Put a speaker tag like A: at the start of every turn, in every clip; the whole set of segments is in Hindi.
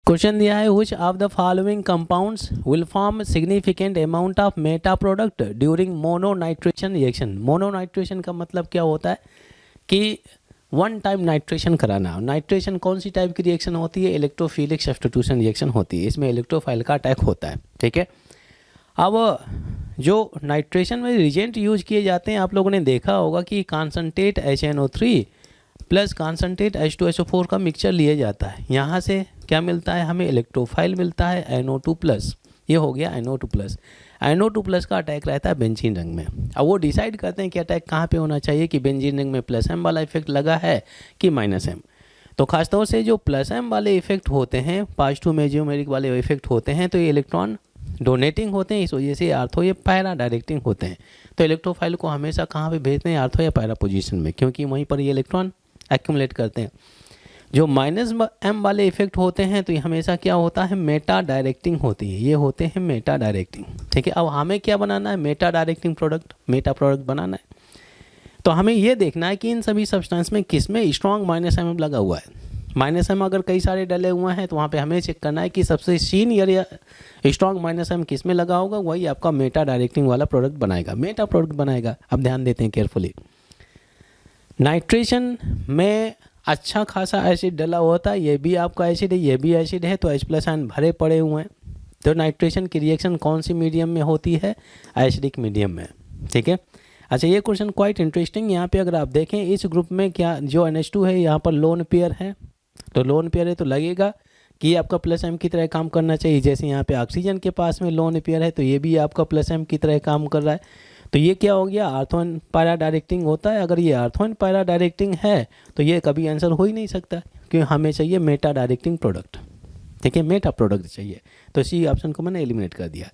A: क्वेश्चन दिया है which of the following compounds will form significant amount of meta product during mononitration reaction। मोनोनाइट्रेशन का मतलब क्या होता है कि वन टाइम नाइट्रेशन कराना। नाइट्रेशन कौन सी टाइप की रिएक्शन होती है? इलेक्ट्रोफिलिक सब्स्टिट्यूशन रिएक्शन होती है, इसमें इलेक्ट्रोफाइल का अटैक होता है। ठीक है, अब जो नाइट्रेशन में रिजेंट यूज किए जाते हैं आप लोगों ने देखा होगा कि concentrate HNO3 plus concentrate H2SO4 का मिक्सचर लिया जाता है। यहाँ से क्या मिलता है हमें? इलेक्ट्रोफाइल मिलता है NO2 प्लस, ये हो गया NO2 प्लस। NO2 प्लस का अटैक रहता है बेंजीन रिंग में। अब वो डिसाइड करते हैं कि अटैक कहाँ पे होना चाहिए, कि बेंजीन रिंग में प्लस M वाला इफेक्ट लगा है कि माइनस M। तो खासतौर से जो प्लस M वाले इफेक्ट होते हैं, पॉजिटिव मेजियोमेरिक वाले इफेक्ट होते हैं, तो ये इलेक्ट्रॉन डोनेटिंग होते हैं, इस वजह से आर्थो ये पैरा डायरेक्टिंग होते हैं। तो इलेक्ट्रोफाइल को हमेशा कहाँ पे भेजते हैं? आर्थो या पैरा पोजीशन में, क्योंकि वहीं पर ये इलेक्ट्रॉन एक्यूमुलेट करते हैं। जो माइनस M वाले इफेक्ट होते हैं तो ये हमेशा क्या होता है? मेटा डायरेक्टिंग होती है, ये होते हैं मेटा डायरेक्टिंग। ठीक है, अब हमें क्या बनाना है? Meta directing product, meta product बनाना है। तो हमें ये देखना है कि इन सभी सब्सटेंस में किस में स्ट्रॉन्ग माइनस M लगा हुआ है। माइनस M अगर कई सारे डले हुए हैं तो वहाँ पे हमें चेक करना है कि सबसे सीनियर या स्ट्रॉन्ग माइनस M किस में लगा होगा, वही आपका मेटा डायरेक्टिंग वाला प्रोडक्ट बनाएगा, मेटा प्रोडक्ट बनाएगा। अब ध्यान देते हैं केयरफुली। नाइट्रेशन में अच्छा खासा एसिड डला होता है, ये भी आपका एसिड है, ये भी एसिड है, तो H+ आयन भरे पड़े हुए हैं। तो नाइट्रेशन की रिएक्शन कौन सी मीडियम में होती है? एसिडिक मीडियम में। ठीक है, अच्छा ये क्वेश्चन क्वाइट इंटरेस्टिंग। यहाँ पे अगर आप देखें इस ग्रुप में क्या जो NH2 है यहाँ पर लोन पेयर है, तो लोन पेयर है तो लगेगा कि आपका प्लस M की तरह काम करना चाहिए। जैसे यहाँ पे ऑक्सीजन के पास में लोन पेयर है तो ये भी आपका प्लस M की तरह काम कर रहा है। तो ये क्या हो गया? आर्थोन पैरा डायरेक्टिंग होता है। अगर ये आर्थोन पैरा डायरेक्टिंग है तो ये कभी आंसर हो ही नहीं सकता, क्योंकि हमें चाहिए मेटा डायरेक्टिंग प्रोडक्ट। ठीक है, मेटा प्रोडक्ट चाहिए, तो इसी ऑप्शन को मैंने एलिमिनेट कर दिया।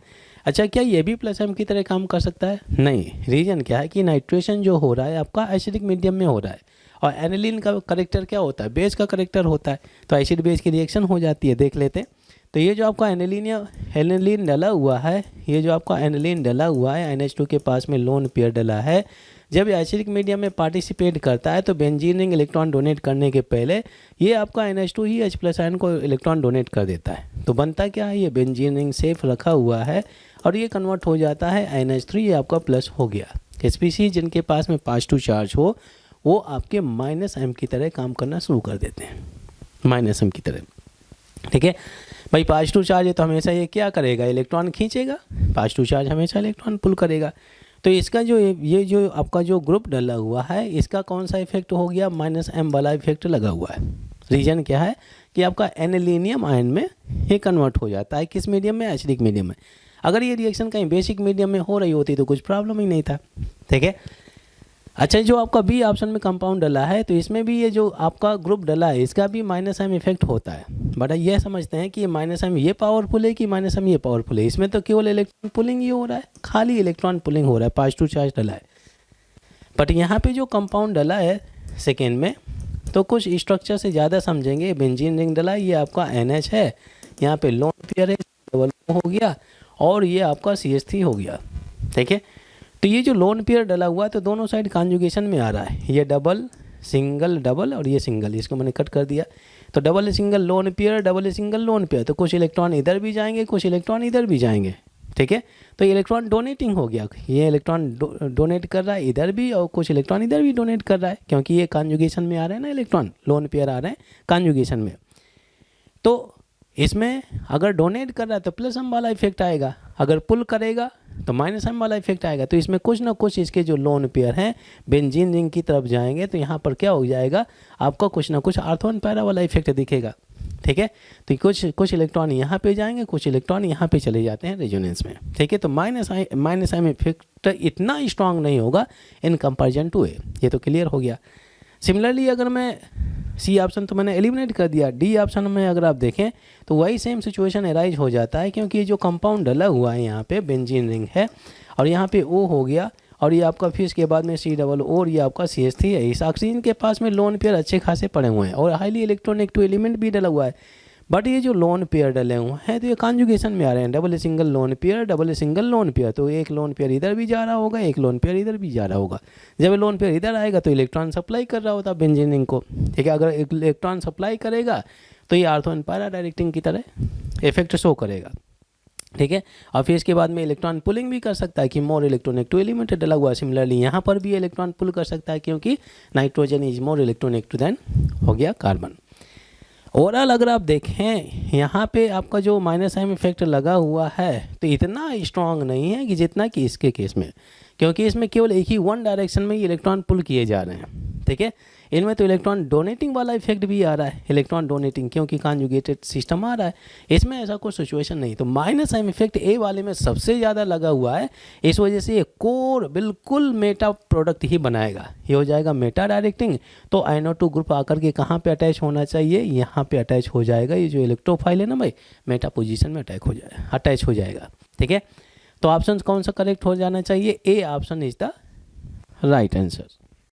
A: अच्छा, क्या ये भी प्लस M की तरह काम कर सकता है? नहीं। रीजन क्या है कि नाइट्रेशन जो हो रहा है आपका एसिडिक मीडियम में हो रहा है, और एनिलीन का करेक्टर क्या होता है? बेस का करेक्टर होता है, तो एसिड बेस की रिएक्शन हो जाती है। देख लेते हैं। तो ये जो आपका एनिलीन डला हुआ है, ये जो आपका एनिलीन डला हुआ है, NH2 के पास में लोन पेयर डला है, जब एसिडिक मीडियम में पार्टिसिपेट करता है तो बेंजीन रिंग इलेक्ट्रॉन डोनेट करने के पहले ये आपका NH2 ही H+ आयन को इलेक्ट्रॉन डोनेट कर देता है। तो बनता क्या है? ये बेंजीन रिंग सेफ रखा हुआ है और ये कन्वर्ट हो जाता है NH3, ये आपका प्लस हो गया। स्पीशीज जिनके पास में पॉजिटिव चार्ज हो वो आपके माइनस M की तरह काम करना शुरू कर देते हैं, माइनस M की तरह। ठीक है भाई, पॉजिटिव चार्ज है तो हमेशा ये क्या करेगा? इलेक्ट्रॉन खींचेगा। पॉजिटिव चार्ज हमेशा इलेक्ट्रॉन पुल करेगा। तो इसका जो ये जो आपका जो ग्रुप डला हुआ है, इसका कौन सा इफेक्ट हो गया? माइनस M वाला इफेक्ट लगा हुआ है। रीजन क्या है कि आपका एनिलीनियम आयन में ये कन्वर्ट हो जाता है, किस मीडियम में? एसिडिक मीडियम में। अगर ये रिएक्शन कहीं बेसिक मीडियम में हो रही होती तो कुछ प्रॉब्लम ही नहीं था। ठीक है, अच्छा जो आपका बी ऑप्शन में कंपाउंड डला है तो इसमें भी ये जो आपका ग्रुप डला है इसका भी माइनस M इफेक्ट होता है। बट ये समझते हैं कि ये माइनस M ये पावरफुल है कि माइनस M ये पावरफुल है। इसमें तो केवल इलेक्ट्रॉन पुलिंग ही हो रहा है, खाली इलेक्ट्रॉन पुलिंग हो रहा है, पॉजिटिव चार्ज डला है। बट यहाँ पे जो कंपाउंड डला है सेकेंड में, तो कुछ स्ट्रक्चर से ज़्यादा समझेंगे। बेंजीन रिंग डला, ये आपका NH है, यहाँ पे लोन पेयर है, डबल हो गया, और ये आपका CH3 हो गया। ठीक है, तो ये जो लोन पेयर डला हुआ है तो दोनों साइड कॉन्जुगेशन में आ रहा है। ये डबल सिंगल डबल और ये सिंगल, इसको मैंने कट कर दिया। तो double single lone pair, double single lone pair, तो कुछ इलेक्ट्रॉन इधर भी जाएंगे, कुछ इलेक्ट्रॉन इधर भी जाएंगे। ठीक है, तो ये इलेक्ट्रॉन डोनेटिंग हो गया, ये इलेक्ट्रॉन डोनेट कर रहा है इधर भी और कुछ इलेक्ट्रॉन इधर भी डोनेट कर रहा है, क्योंकि ये कॉन्जुगेशन में आ रहे हैं ना, इलेक्ट्रॉन लोन पेयर आ रहे हैं कॉन्जुगेशन में। तो इसमें अगर डोनेट कर रहा है तो प्लस M वाला इफेक्ट आएगा, अगर पुल करेगा तो माइनस M वाला इफेक्ट आएगा। तो इसमें कुछ ना कुछ इसके जो लोन पेयर हैं बेंजीन रिंग की तरफ जाएंगे, तो यहाँ पर क्या हो जाएगा? आपका कुछ ना कुछ आर्थोन पैरा वाला इफेक्ट दिखेगा। ठीक है, तो कुछ इलेक्ट्रॉन यहाँ पे जाएंगे, कुछ इलेक्ट्रॉन यहाँ पे चले जाते हैं रेजोनेंस में। ठीक है, तो माइनस M इफेक्ट इतना स्ट्रांग नहीं होगा इन कंपेरिजन टू ए, ये तो क्लियर हो गया। सिमिलरली अगर मैं सी ऑप्शन तो मैंने एलिमिनेट कर दिया, डी ऑप्शन में अगर आप देखें तो वही सेम सिचुएशन अराइज हो जाता है, क्योंकि ये जो कंपाउंड डला हुआ है यहाँ पे बेंजीन रिंग है और यहाँ पे O हो गया, और ये आपका फिर इसके बाद में C डबल और ये आपका CH3 है। इस ऑक्सीजन के पास में लोन पेयर अच्छे खासे पड़े हुए हैं और हाईली इलेक्ट्रोनेगेटिव एलिमेंट भी डला हुआ है। बट ये जो लोन पेयर डले हुए हैं तो ये कॉन्जुगेशन में आ रहे हैं, double single lone pair, double single lone pair. तो एक लोन पेयर इधर भी जा रहा होगा, एक लोन पेयर इधर भी जा रहा होगा। जब लोन पेयर इधर आएगा तो इलेक्ट्रॉन सप्लाई कर रहा होता बेंजीन रिंग को। ठीक है, अगर इलेक्ट्रॉन सप्लाई करेगा तो ये आर्थो एंड पैरा डायरेक्टिंग की तरह इफेक्ट शो करेगा, ठीक है। और फिर इसके बाद में इलेक्ट्रॉन पुलिंग भी कर सकता है कि मोर इलेक्ट्रॉनिक टू एलिमेंट डला हुआ है। सिमिलरली यहाँ पर भी इलेक्ट्रॉन पुल कर सकता है क्योंकि nitrogen is more electronic to then हो गया कार्बन। ओवरऑल अगर आप देखें यहाँ पे आपका जो माइनस एम इफेक्ट लगा हुआ है तो इतना स्ट्रांग नहीं है कि जितना कि इसके केस में, क्योंकि इसमें केवल एक ही वन डायरेक्शन में ही इलेक्ट्रॉन पुल किए जा रहे हैं, ठीक है। इनमें तो इलेक्ट्रॉन डोनेटिंग वाला इफेक्ट भी आ रहा है, इलेक्ट्रॉन डोनेटिंग, क्योंकि कॉन्जुगेटेड सिस्टम आ रहा है। इसमें ऐसा कोई सिचुएशन नहीं। तो माइनस एम इफेक्ट ए वाले में सबसे ज़्यादा लगा हुआ है, इस वजह से ये कोर बिल्कुल मेटा प्रोडक्ट ही बनाएगा, ये हो जाएगा मेटा डायरेक्टिंग। तो NO2 ग्रुप आकर के कहाँ पे अटैच होना चाहिए, यहाँ पे अटैच हो जाएगा। ये जो इलेक्ट्रोफाइल है ना भाई, मेटा पोजीशन में अटैच हो जाएगा, ठीक है। तो ऑप्शन कौन सा करेक्ट हो जाना चाहिए, A option is the right answer.